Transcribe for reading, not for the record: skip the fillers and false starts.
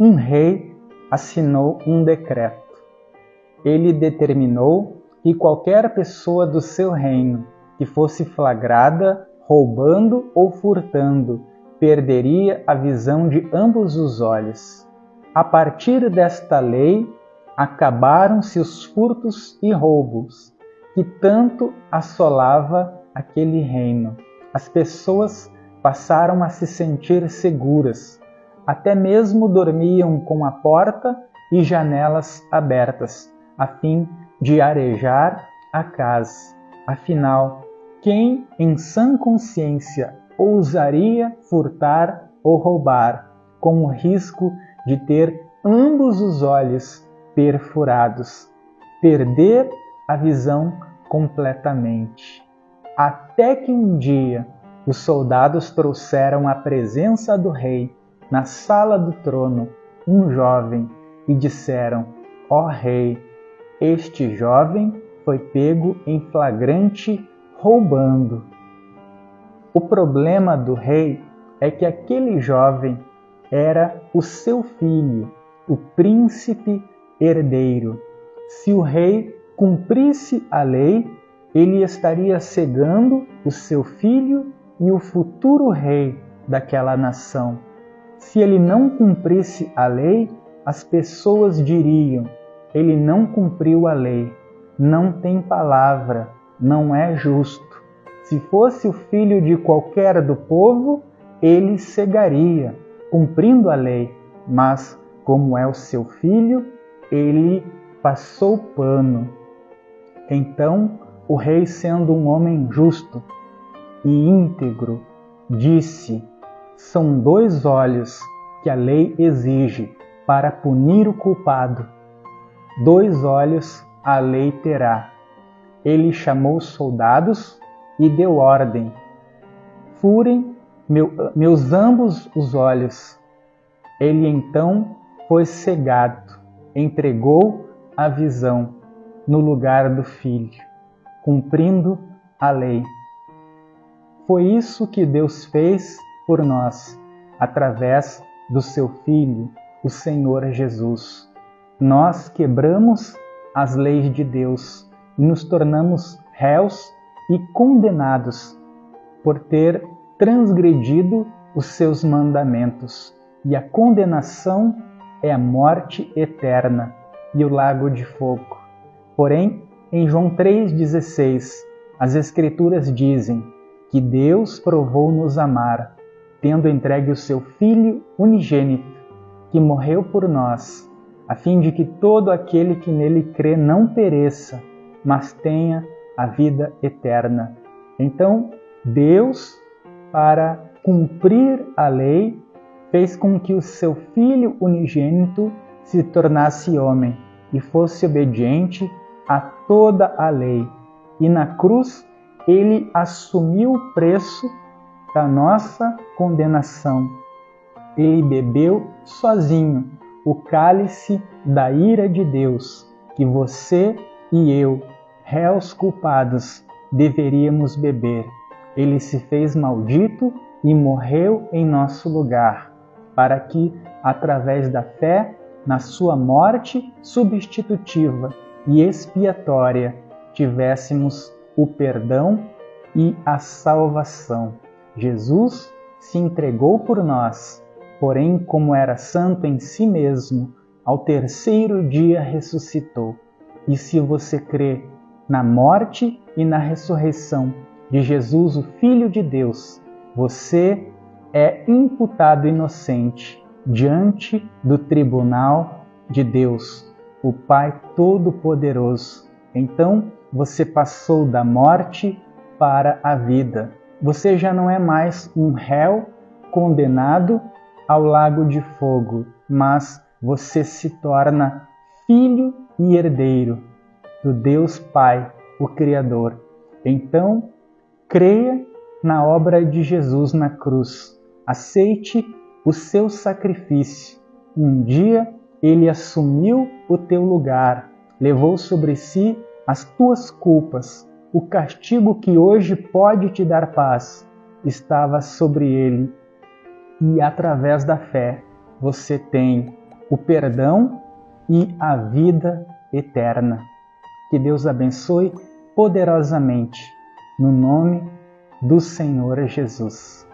um rei assinou um decreto. Ele determinou que qualquer pessoa do seu reino que fosse flagrada roubando ou furtando perderia a visão de ambos os olhos. A partir desta lei, acabaram-se os furtos e roubos que tanto assolava aquele reino. As pessoas passaram a se sentir seguras, até mesmo dormiam com a porta e janelas abertas, a fim de arejar a casa. Afinal, quem em sã consciência ousaria furtar ou roubar, com o risco de ter ambos os olhos perfurados, perder a visão completamente? Até que um dia os soldados trouxeram à presença do rei, na sala do trono, um jovem e disseram: ó rei, este jovem foi pego em flagrante roubando. O problema do rei é que aquele jovem era o seu filho, o príncipe herdeiro. Se o rei cumprisse a lei, ele estaria cegando o seu filho e o futuro rei daquela nação. Se ele não cumprisse a lei, as pessoas diriam: ele não cumpriu a lei, não tem palavra, não é justo. Se fosse o filho de qualquer do povo, ele cegaria, cumprindo a lei, mas como é o seu filho, ele passou pano. Então o rei, sendo um homem justo e íntegro, disse: são 2 olhos que a lei exige para punir o culpado. 2 olhos a lei terá. Ele chamou os soldados e deu ordem: furem meus ambos os olhos. Ele então foi cegado, entregou a visão no lugar do filho, cumprindo a lei. Foi isso que Deus fez por nós, através do seu Filho, o Senhor Jesus. Nós quebramos as leis de Deus e nos tornamos réus e condenados por ter transgredido os seus mandamentos. E a condenação é a morte eterna e o lago de fogo. Porém, em João 3,16, as Escrituras dizem que Deus provou nos amar, tendo entregue o seu Filho unigênito, que morreu por nós, a fim de que todo aquele que nele crê não pereça, mas tenha a vida eterna. Então, Deus, para cumprir a lei, fez com que o seu Filho unigênito se tornasse homem e fosse obediente a toda a lei. E na cruz, ele assumiu o preço da nossa condenação. Ele bebeu sozinho o cálice da ira de Deus, que você e eu, réus culpados, deveríamos beber. Ele se fez maldito e morreu em nosso lugar, para que, através da fé na sua morte substitutiva e expiatória, tivéssemos o perdão e a salvação. Jesus se entregou por nós, porém, como era santo em si mesmo, ao 3º dia ressuscitou. E se você crê na morte e na ressurreição de Jesus, o Filho de Deus, você é imputado inocente diante do tribunal de Deus, o Pai Todo-Poderoso. Então, você passou da morte para a vida. Você já não é mais um réu condenado ao lago de fogo, mas você se torna filho e herdeiro do Deus Pai, o Criador. Então, creia na obra de Jesus na cruz. Aceite o seu sacrifício. Um dia ele assumiu o teu lugar, levou sobre si as tuas culpas. O castigo que hoje pode te dar paz estava sobre ele. E através da fé você tem o perdão e a vida eterna. Que Deus abençoe poderosamente, no nome do Senhor Jesus.